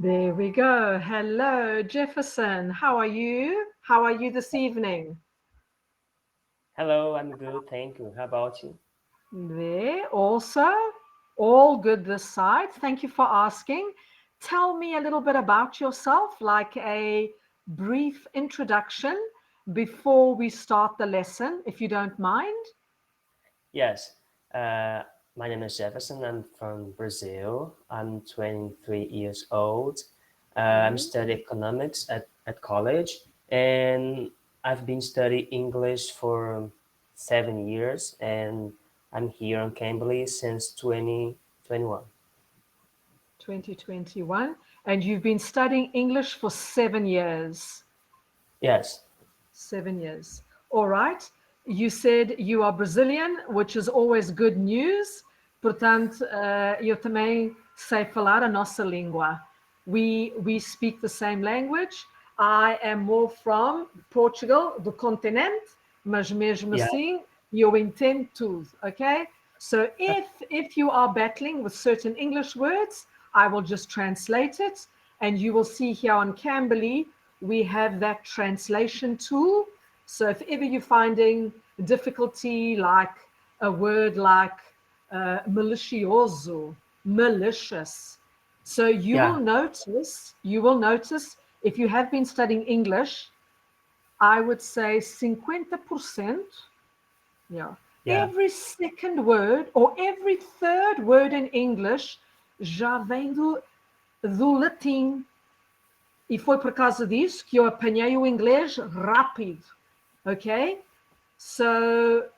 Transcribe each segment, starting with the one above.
There we go. Hello, Jefferson. How are you? How are you this evening? Hello, I'm good, thank you. How about you? There also. All good this side. Thank you for asking. Tell me a little bit about yourself, like a brief introduction before we start the lesson, if you don't mind. Yes, uh, my name is Jefferson. I'm from Brazil. I'm 23 years old. I'm Okay. studying economics at college, and I've been studying English for 7 years, and I'm here on Cambly since 2021. 2021. And you've been studying English for 7 years. Yes, 7 years. All right. You said you are Brazilian, which is always good news. Portanto, eu também sei falar a nossa língua. We speak the same language. I am more from Portugal, do continente, mas mesmo yeah, assim eu entendo tudo, okay? So if you are battling with certain English words, I will just translate it, and you will see here on Cambly we have that translation tool. So if ever you're finding difficulty, like a word like malicioso, malicious, so yeah, you will notice if you have been studying English, I would say 50%, yeah. yeah, Every second word or every third word in English já vem do latim. E foi por causa disso que eu apanhei o inglês rápido. Okay? So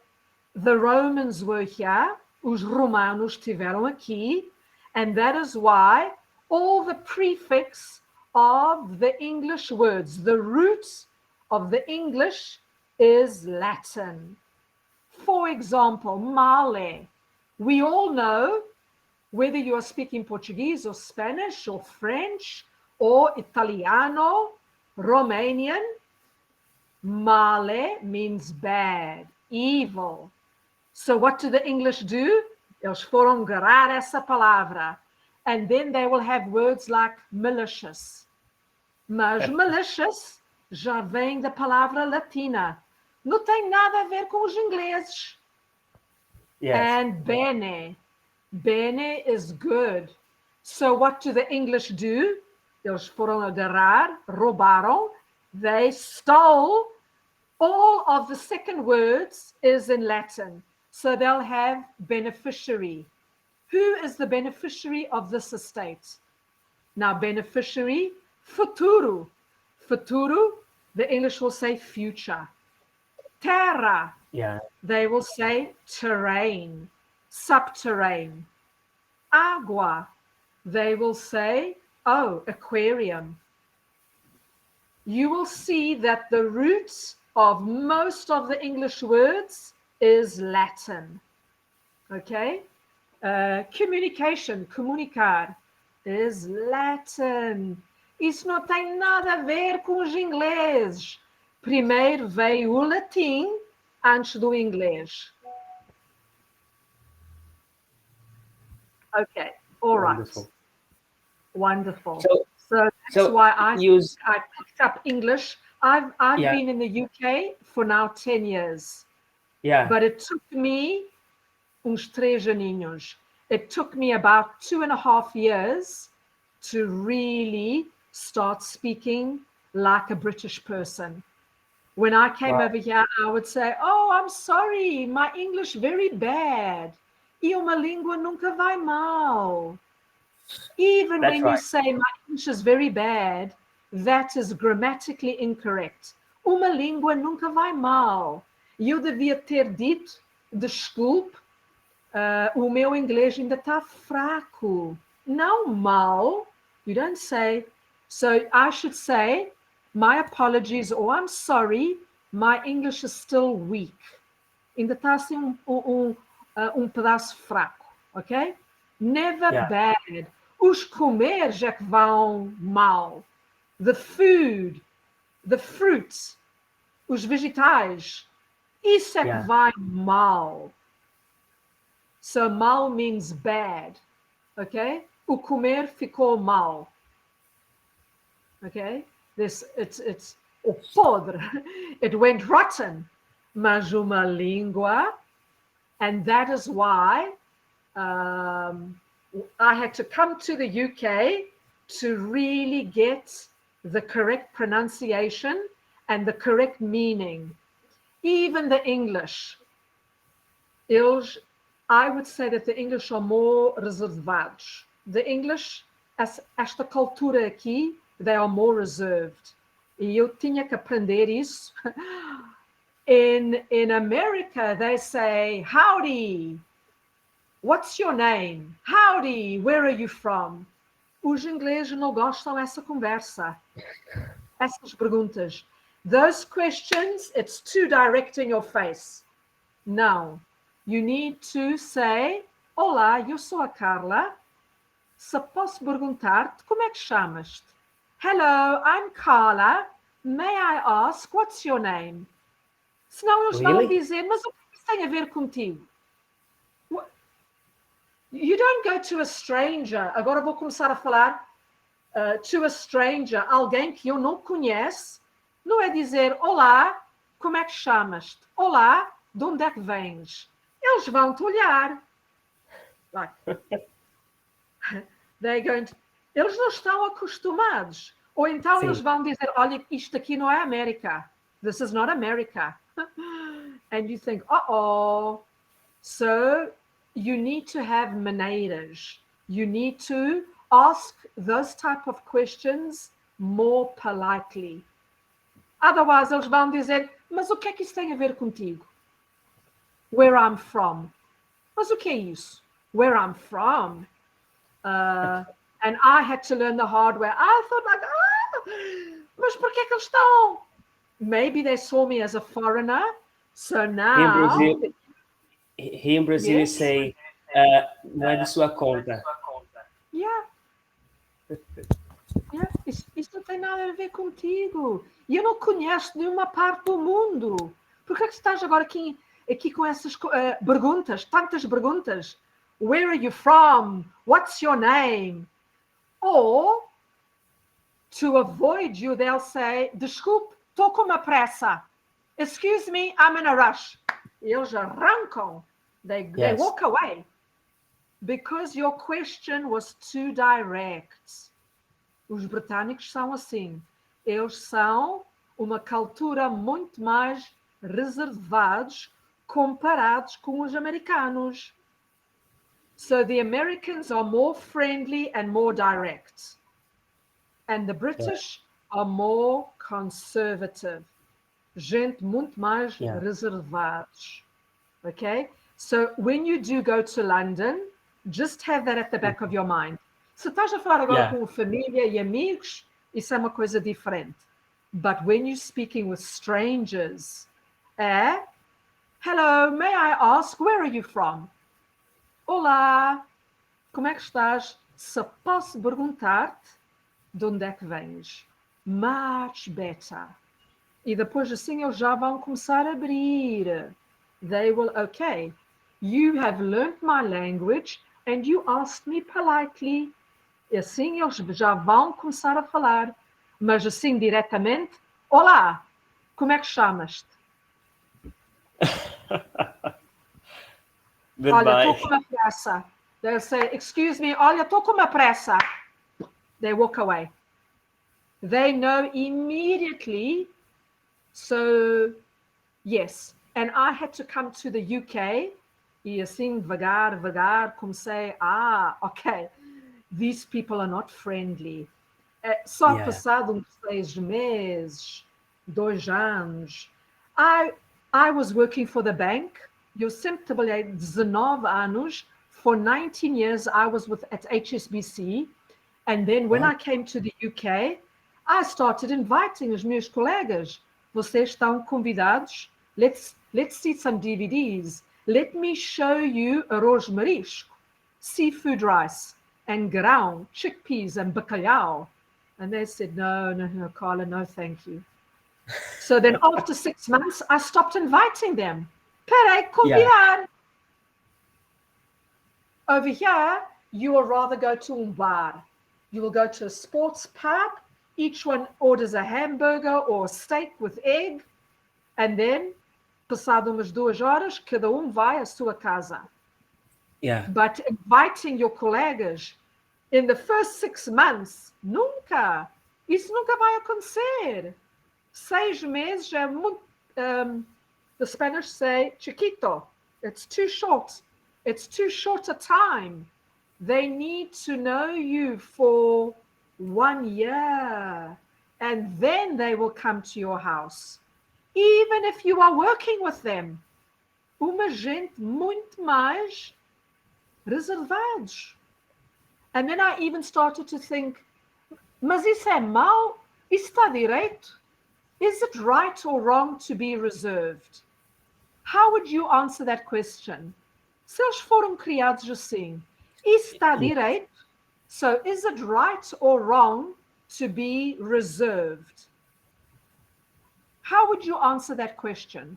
the Romans were here, os romanos estiveram aqui, and that is why all the prefix of the English words, the root of the English is Latin. For example, male. We all know, whether you are speaking Portuguese or Spanish or French or Italiano, Romanian, male means bad, evil. So what do the English do? Eles foram garar essa palavra. And then they will have words like malicious. Mas malicious já vem da palavra latina. Não tem nada a ver com os ingleses. yes, And bene. Bene is good. So what do the English do? Eles foram agarrar, roubaram. They stole. All of the second words is in Latin. So they'll have beneficiary. Who is the beneficiary of this estate? Now, beneficiary, futuro. Futuro, the English will say future. Terra, yeah, they will say terrain, subterranean. Agua, they will say, oh, aquarium. You will see that the roots of most of the English words is Latin. Okay? Communication, comunicar, is Latin. Isso não tem nada a ver com os ingleses. Primeiro veio o latim antes do inglês. Okay, all right, wonderful. wonderful. So, So that's so why use, I picked up English. I've yeah, been in the UK for now 10 years, yeah, but it took me uns três aninhos. It took me about 2.5 years to really start speaking like a British person. When I came wow, over here, I would say, "Oh, I'm sorry, my English very bad." E uma língua nunca vai mal. Even that's when you right. say my English is very bad, that is grammatically incorrect. Uma língua nunca vai mal. E eu devia ter dito, desculpe, o meu inglês ainda está fraco. Não mal. You don't say. So I should say, my apologies, or I'm sorry, my English is still weak. Ainda está assim um pedaço fraco, ok? Never Yeah, bad. Os comeres é que vão mal. The food, the fruits, os vegetais, isso é que yeah, vai mal. So mal means bad, ok? O comer ficou mal. Okay? It's o podre. It went rotten. Mas uma língua, and that is why I had to come to the UK to really get the correct pronunciation and the correct meaning. Even the English, I would say that the English are more reservados. The English, esta cultura aqui, they are more reserved. E eu tinha que aprender isso. In America, they say, howdy, what's your name? Howdy, where are you from? Os ingleses não gostam dessa conversa, essas perguntas. Those questions, it's too direct in your face. Não. You need to say, olá, eu sou a Carla. Se posso perguntar-te, como é que chamas-te? Hello, I'm Carla. May I ask, what's your name? Senão eles vão dizer, mas o que isso tem a ver contigo? You don't go to a stranger. Agora vou começar a falar to a stranger, alguém que eu não conheço. Não é dizer, olá, como é que chamas-te? Olá, de onde é que vens? Eles vão te olhar. Like, eles não estão acostumados. Ou então eles vão dizer, olha, isto aqui não é América. This is not America. And you think, uh-oh. So you need to have maneiras. You need to ask those type of questions more politely. Otherwise, eles vão dizer, mas o que é que isso tem a ver contigo? Where I'm from. Mas o que é isso? Where I'm from. And I had to learn the hard way. I thought like, mas por que eles estão? Maybe they saw me as a foreigner. So now... Here in Brazil, you say, não é de sua conta. Yeah. Isso não tem nada a ver contigo. E eu não conheço nenhuma parte do mundo. Por que é que estás agora aqui com essas perguntas, tantas perguntas? Where are you from? What's your name? Or, to avoid you, they'll say, desculpe, estou com uma pressa. Excuse me, I'm in a rush. Eles arrancam. They walk away. Because your question was too direct. Os britânicos são assim. Eles são uma cultura muito mais reservados comparados com os americanos. So the Americans are more friendly and more direct. And the British are more conservative. Gente muito mais reservados. Okay? So when you do go to London, just have that at the back of your mind. Se estás a falar agora com família e amigos, isso é uma coisa diferente. But when you're speaking with strangers, hello, may I ask, where are you from? Olá, como é que estás? Se posso perguntar-te, de onde é que vens? Much better. E depois assim eles já vão começar a abrir. They will, okay, you have learned my language and you asked me politely. E assim eles já vão começar a falar. Mas assim diretamente, olá, como é que chamas-te? Olha, estou com uma pressa. They'll say, excuse me, olha, estou com uma pressa. They walk away. They know immediately. So, yes. And I had to come to the UK. E assim, devagar, comecei, ok. These people are not friendly. Só passado 6 meses, 2 anos. I was working for the bank. Eu sempre trabalhei 19 anos. For 19 years, I was at HSBC. And then when I came to the UK, I started inviting os meus colegas. Vocês estão convidados? Let's see some DVDs. Let me show you arroz marisco, seafood rice, and grão, chickpeas, and bacalhau. And they said, no, Carla, no, thank you. So then after 6 months, I stopped inviting them. Peraí, convidar. Over here, you will rather go to bar. You will go to a sports pub each one orders a hamburger or a steak with egg, and then, passado umas 2 horas, cada vai à sua casa. Yeah. But inviting your colegas in the first 6 months, nunca. Isso nunca vai acontecer. 6 meses é muito. The Spanish say chiquito. It's too short. It's too short a time. They need to know you for 1 year, and then they will come to your house. Even if you are working with them. Uma gente muito mais reservados. And then I even started to think, mas isso é mau? Isso está direito? Is it right or wrong to be reserved? How would you answer that question? Se eles foram criados assim, isso está direito? So is it right or wrong to be reserved? How would you answer that question?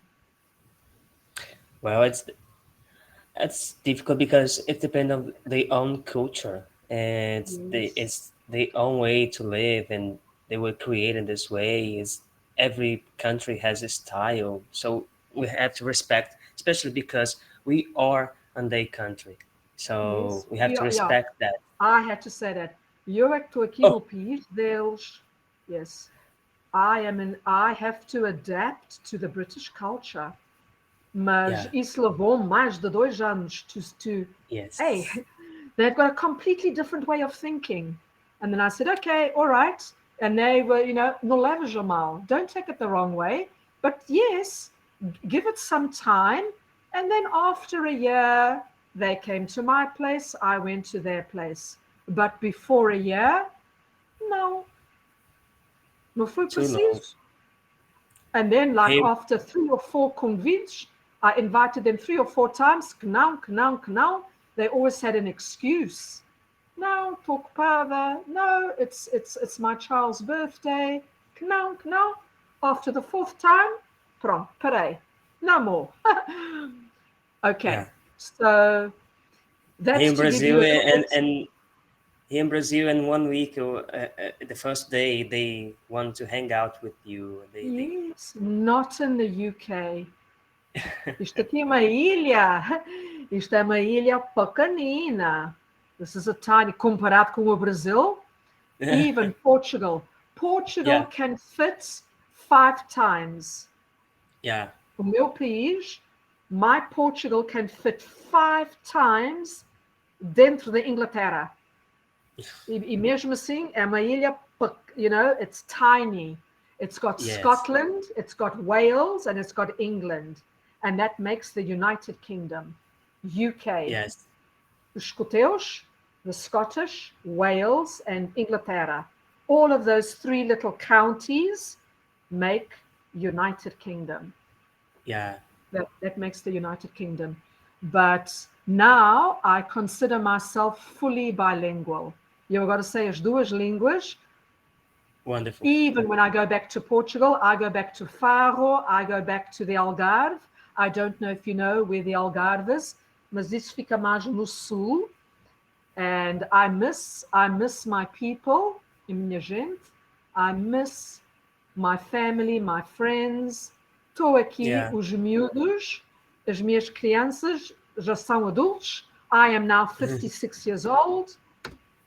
Well, it's difficult because it depends on their own culture, and it's their own way to live, and they were created this way. Is every country has a style, so we have to respect, especially because we are on their country, so we have to respect that. I had to say that. Eu é que estou aqui no país deles. Yes. I have to adapt to the British culture. Mas isso levou mais de 2 anos to Yes. Hey, they've got a completely different way of thinking. And then I said, okay, all right. And they were, não leves a mal. Don't take it the wrong way. But yes, give it some time. And then after a year, they came to my place. I went to their place. But before a year, no. Não foi preciso. And then after 3 or 4 convites, I invited them 3 or 4 times. Não. They always had an excuse. Não, estou ocupada. No, it's my child's birthday. Não. After the 4th time, pronto, parei. No more. Okay. Yeah. So that's Here in to Brazil, give you and here in Brazil, in 1 week, the first day they want to hang out with you. Yes, not in the UK. Isto aqui é uma ilha. Isto é uma ilha pequenina. This is a tiny, comparado com o Brasil, even Portugal. Portugal can fit 5 times. Yeah. O meu país, my Portugal can fit 5 times dentro da Inglaterra. E mesmo assim, é uma ilha, it's tiny. It's got Scotland, it's got Wales, and it's got England. And that makes the United Kingdom, UK. Yes. Os escoteus, the Scottish, Wales, and Inglaterra. All of those 3 little counties make United Kingdom. Yeah. That makes the United Kingdom. But now I consider myself fully bilingual. You've got to say as 2 línguas. Wonderful. Even when I go back to Portugal, I go back to Faro, I go back to the Algarve. I don't know if you know where the Algarve is, mas isso fica mais no sul. And I miss my people, a minha gente. I miss my family, my friends. Estou aqui, os miúdos, as minhas crianças já são adultos. I am now 56 years old.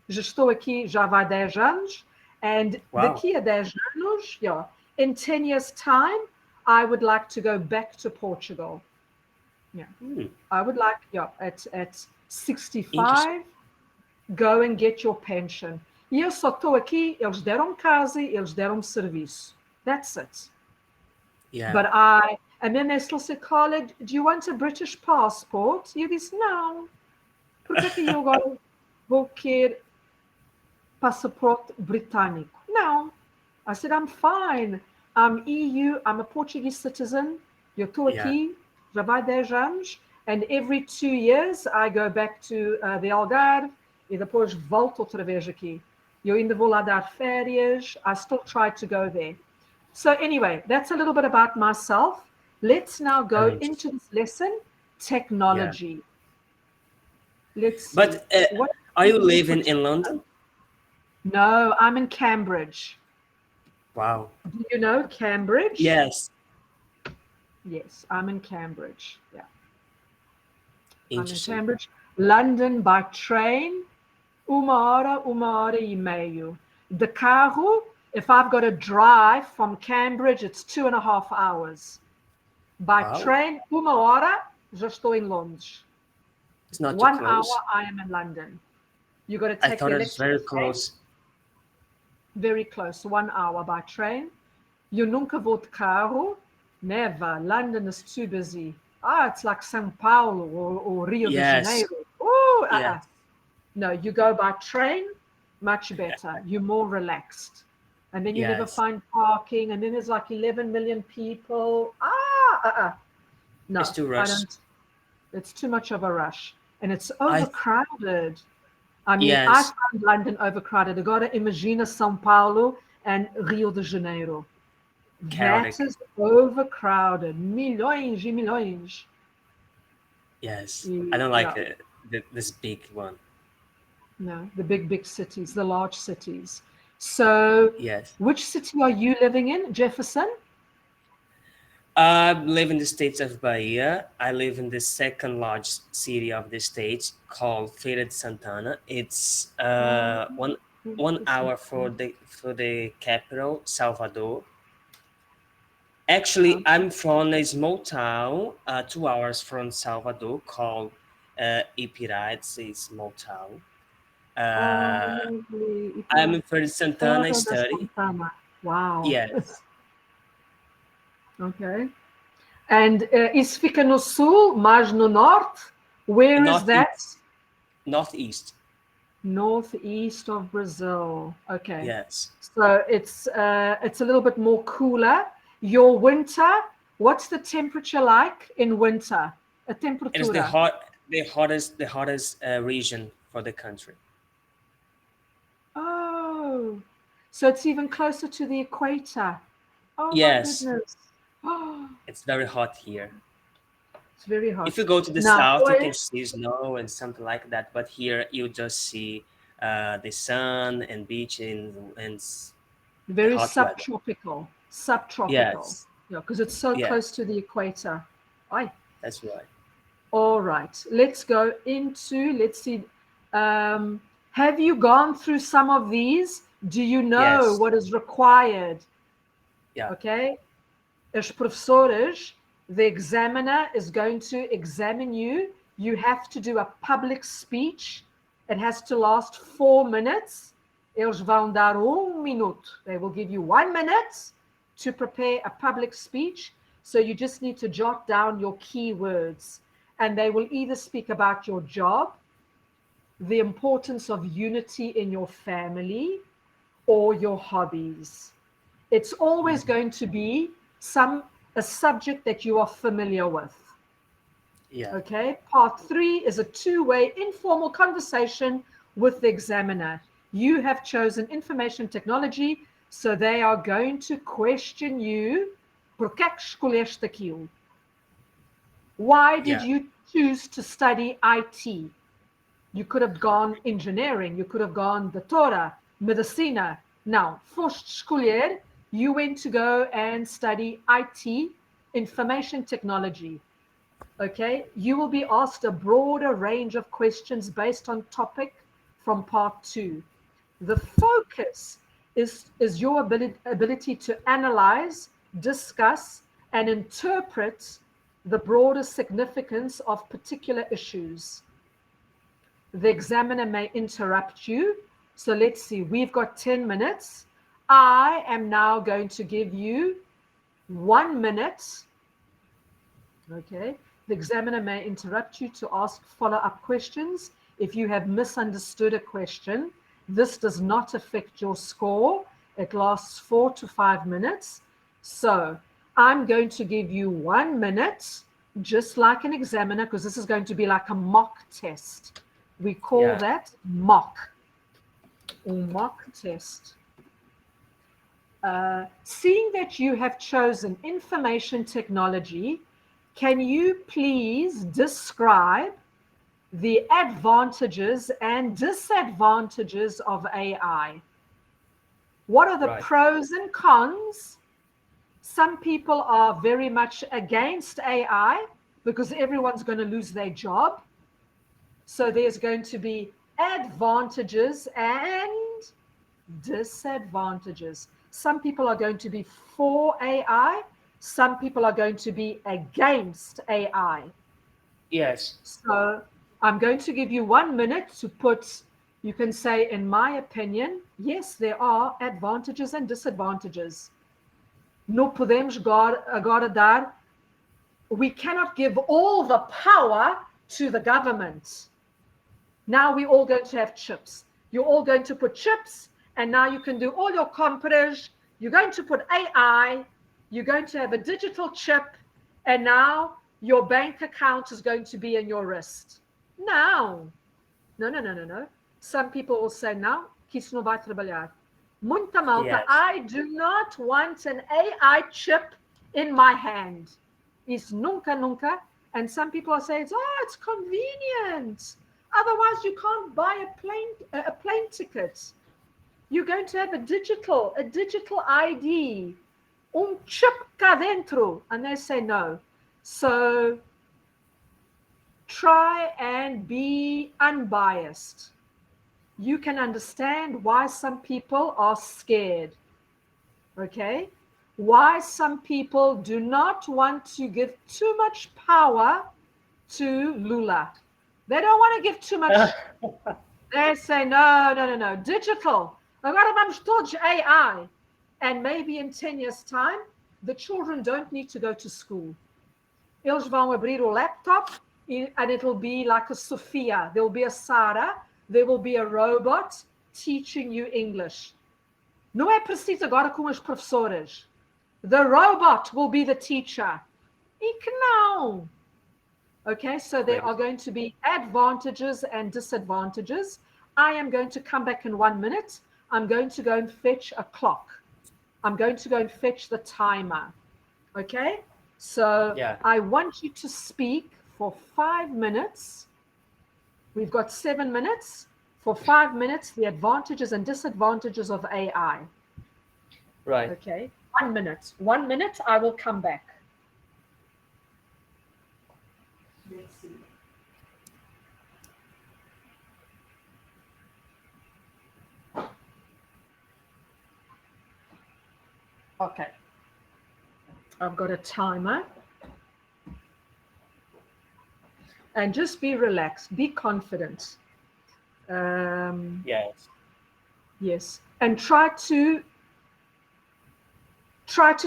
Já estou aqui, já vai 10 anos. And daqui a 10 anos, in 10 years' time, I would like to go back to Portugal. Yeah. I would like, at 65, go and get your pension. E eu só estou aqui, eles deram casa, eles deram serviço. That's it. Yeah. But and then they still said, Carla, do you want a British passport? E eu disse, não. Por que eu agora vou querer passaporte britânico? No. I said, I'm fine. I'm EU. I'm a Portuguese citizen. Eu estou aqui, já vai 10 anos. And every 2 years, I go back to the Algarve e depois volto outra vez aqui. Eu ainda vou lá dar férias. I still try to go there. So anyway, that's a little bit about myself. Let's now go into this lesson, technology. Let's see. But are you living in London? No, I'm in Cambridge. Wow. Do you know Cambridge? Yes. Yes, I'm in Cambridge. Yeah, I'm in Interesting. Cambridge. London by train, uma hora e meio. De carro, if I've got to drive from Cambridge, it's 2.5 hours. By Wow. train, uma hora, já estou em Londres. It's not too 1 hour, close. I am in London. You got to I take thought the it was electric very train, close. very close, 1 hour by train. Eu nunca vou de carro, never. London is too busy. It's like São Paulo or Rio de Yes. Janeiro. Oh, Yes. No, you go by train, much better. You're more relaxed. And then you never Yes. find parking, and then there's like 11 million people. It's No, too I rush. don't. It's too much of a rush. And it's I overcrowded. I mean, I yes. find London overcrowded. Agora imagina São Paulo and Rio de Janeiro. That Chaotic. is overcrowded. Milhões e milhões. Yes. I E, don't yeah, like this big one. no, the big cities, the large cities. So, Yes. which city are you living in, Jefferson? I live in the states of Bahia. I live in the second largest city of the state called Feira de Santana. It's Oh, one hour for the capital, Salvador. Actually, I'm from a small town, 2 hours from Salvador, called Ipirá. It's a small town. Uh, lovely. I'm Ipirá. in Feira de Santana. I Feira da study. Santana. Wow. Yes, Okay. And isso fica no sul, mais no norte? Where is that? northeast. Northeast. Northeast of Brazil. Okay. Yes. So it's a little bit more cooler. Your winter, what's the temperature like in winter? A It is temperatura. the hottest region for the country. Oh, so it's even closer to the equator. Oh my Yes, goodness. Oh, it's very hot here. it's very If hot. you go to the Now, south, you can boys, see snow and something like that. But here, you just see the sun and beach and the very hot weather. subtropical. Subtropical. Yes, Yeah, because it's so yeah, close to the equator. Aye. that's right. All right, let's go into, let's see. Have you gone through some of these? Do you know Yes, what is required? yeah, Okay. As professores, the examiner is going to examine you. You have to do a public speech. It has to last 4 minutes. Eles vão dar minuto. They will give you 1 minute to prepare a public speech. So you just need to jot down your key words. And they will either speak about your job, the importance of unity in your family, or your hobbies. It's always going to be a subject that you are familiar with. yeah, Okay. Part 3 is a two-way informal conversation with the examiner. You have chosen information technology, so they are going to question you. Por que escolheste aquilo? Why did yeah, you choose to study IT? You could have gone engineering, you could have gone doutora, medicina. Now, foste escolher, you went to go and study IT, information technology. Okay, you will be asked a broader range of questions based on topic from part 2. The focus is your ability to analyze, discuss, and interpret the broader significance of particular issues. The examiner may interrupt you. So let's see, we've got 10 minutes. I am now going to give you 1 minute. Okay. The examiner may interrupt you to ask follow-up questions. If you have misunderstood a question, this does not affect your score. It lasts 4 to 5 minutes. So I'm going to give you 1 minute, just like an examiner, because this is going to be like a mock test. We call yeah, that mock or mock test. Seeing that you have chosen information technology, can you please describe the advantages and disadvantages of AI? What are the Right. pros and cons? Some people are very much against AI because everyone's going to lose their job. So there's going to be advantages and disadvantages. Some people are going to be for AI. Some people are going to be against AI. Yes. So I'm going to give you 1 minute to put, you can say, in my opinion, yes, there are advantages and disadvantages. No podemos agora dar, we cannot give all the power to the government. Now we're all going to have chips. You're all going to put chips, and now you can do all your compras. You're going to put AI. You're going to have a digital chip, and now your bank account is going to be in your wrist. No. No. Some people will say, não, que isso não vai trabalhar. Muita malta, Yes. I do not want an AI chip in my hand. Isso nunca. And some people are saying, oh, it's convenient. Otherwise, you can't buy a plane ticket. You're going to have a digital ID, chip cá dentro. And they say no. So try and be unbiased. You can understand why some people are scared. Okay? Why some people do not want to give too much power to Lula. They don't want to give too much. They say, no. Digital. Agora vamos todos AI. And maybe in 10 years' time, the children don't need to go to school. Eles vão abrir o laptop and it'll be like a Sophia. There will be a Sarah. There will be a robot teaching you English. Não é preciso agora com as professoras. The robot will be the teacher. E que não. Okay, so there are going to be advantages and disadvantages. I am going to come back in 1 minute. I'm going to go and fetch a clock. I'm going to go and fetch the timer. Okay? So Yeah. I want you to speak for 5 minutes. We've got 7 minutes. For 5 minutes, the advantages and disadvantages of AI. Right. Okay? 1 minute. 1 minute, I will come back. Let's see. Okay. I've got a timer. And just be relaxed, be confident. Yes. Yes. And try to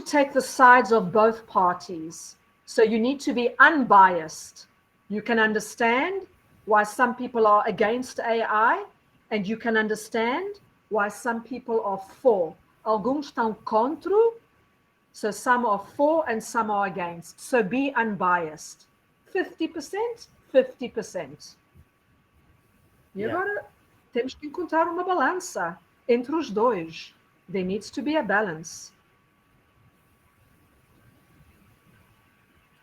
take the sides of both parties. So you need to be unbiased. You can understand why some people are against AI, and you can understand why some people are for. Alguns estão contra, so some are for and some are against. So be unbiased. 50%, 50%. E agora temos que encontrar uma balança entre os dois. There needs to be a balance.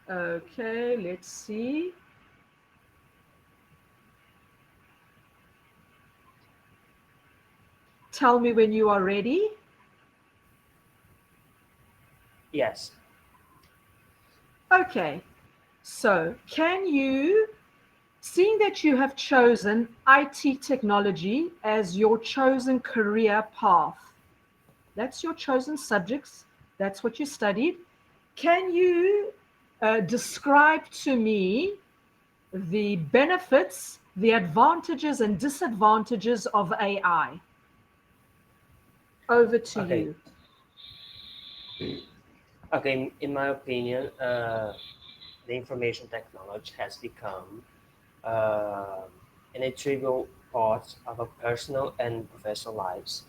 Okay, let's see. Tell me when you are ready. Yes. Okay, so can you, seeing that you have chosen IT technology as your chosen career path, that's your chosen subjects, that's what you studied, can you describe to me the benefits, the advantages and disadvantages of AI? Over to you. Okay, in my opinion, the information technology has become an integral part of our personal and professional lives.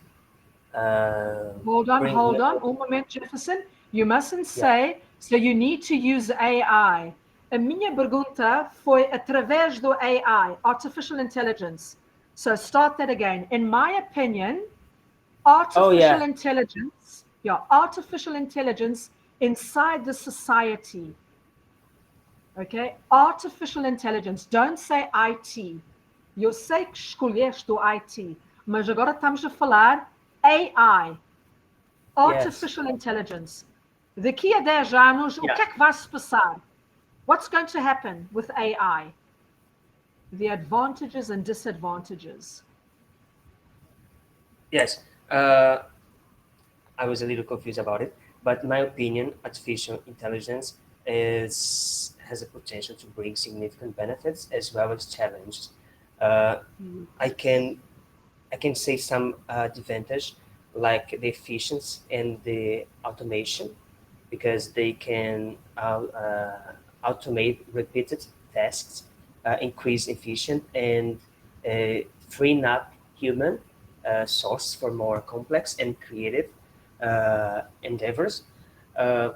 Hold on. Um momento, Jefferson. You mustn't say, so you need to use AI. A minha pergunta foi através do AI, artificial intelligence. So start that again. In my opinion, artificial intelligence, artificial intelligence inside the society. Okay? Artificial intelligence. Don't say IT. Eu sei que escolheste o IT, mas agora estamos a falar AI. Yes. Artificial intelligence. Daqui a 10 anos, o Yeah. que é que vai se passar? What's going to happen with AI? The advantages and disadvantages. Yes. I was a little confused about it, but in my opinion, artificial intelligence has a potential to bring significant benefits as well as challenges. Uh, I can I can say some advantage like the efficiency and the automation because they can automate repeated tasks, increase efficient and freeing up human source for more complex and creative endeavors. Uh,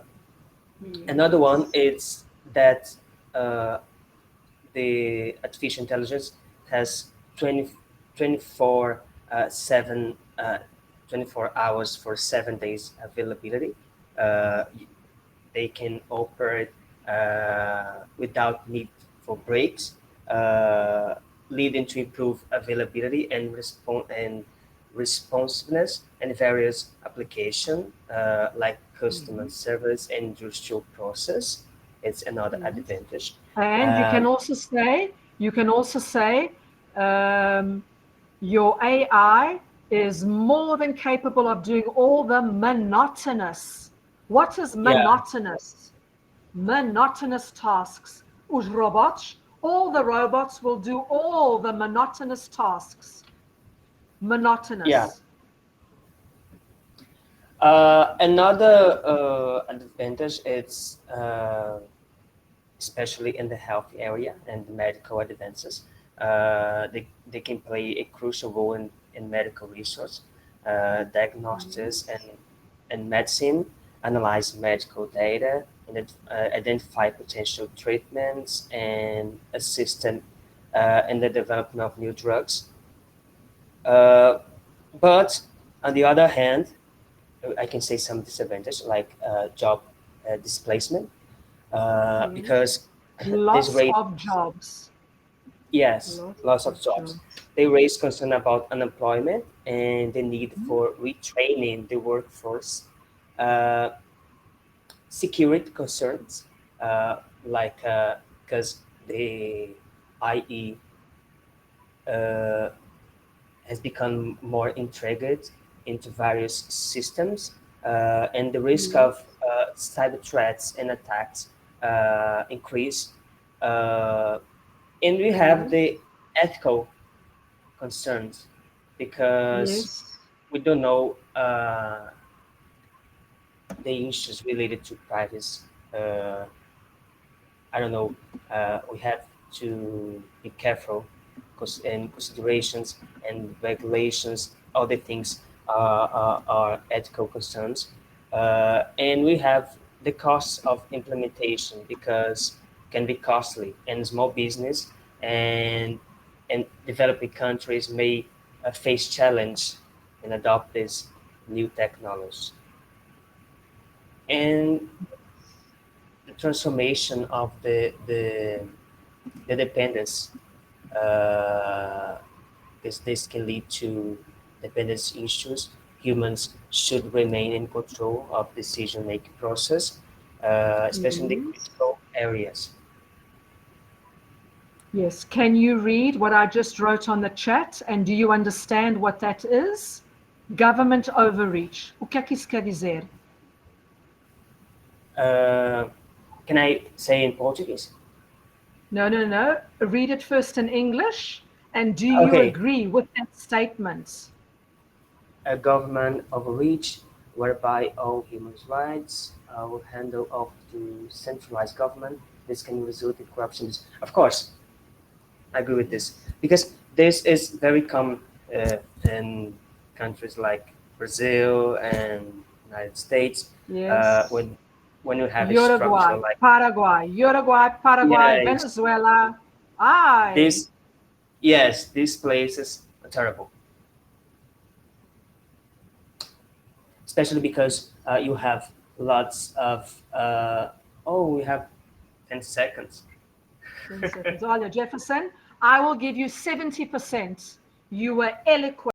Another one Yes. is that uh, the artificial intelligence has 20 24 7 24 hours for 7 days availability. Uh, they can operate without need for breaks, uh, leading to improved availability and responsiveness in various applications like customer service and industrial process. It's another Yes. advantage. And Um, you can also say, um, your AI is more than capable of doing all the monotonous. What is yeah, monotonous? Monotonous tasks. Os robots, all the robots will do all the monotonous tasks. yeah. Monotonous. Another advantage is especially in the health area and medical advances. They can play a crucial role in medical research, diagnostics, and medicine, analyze medical data, and identify potential treatments and assist in the development of new drugs. Uh, but on the other hand, I can say some disadvantage like job displacement Yes. because this Loss rate, of jobs. yes, Loss loss of of jobs. jobs. They raise concern about unemployment and the need for retraining the workforce. Uh, Security concerns, like because the IE uh, has become more integrated into various systems, and the risk Yes. of cyber threats and attacks increase. Uh, and we have Yes. the ethical concerns because Yes. we don't know the issues related to privacy. Uh, I don't know. We have to be careful because in considerations and regulations, other things are ethical concerns, and we have the costs of implementation because can be costly, and small business and developing countries may face challenge and adopt this new technology. And the transformation of the dependence, uh, because this can lead to dependence issues. Humans should remain in control of decision-making process, especially in the Yes. critical areas. Yes. Can you read what I just wrote on the chat? And do you understand what that is? Government overreach. O que é que isso quer dizer? Uh, can I say in Portuguese? No, no, no. Read it first in English. And do you Okay, agree with that statement? a government overreach whereby all human rights will handle off to centralized government. This can result in corruption. Of course, I agree with this because this is very common in countries like Brazil and United States Yes. when you have a structure Uruguay, like Paraguay, Uruguay, Paraguay, yes, Venezuela. Ai, this yes, these places are terrible, especially because you have lots of oh we have 10 seconds. 10 seconds. Olha, Jefferson, I will give you 70%. You were eloquent.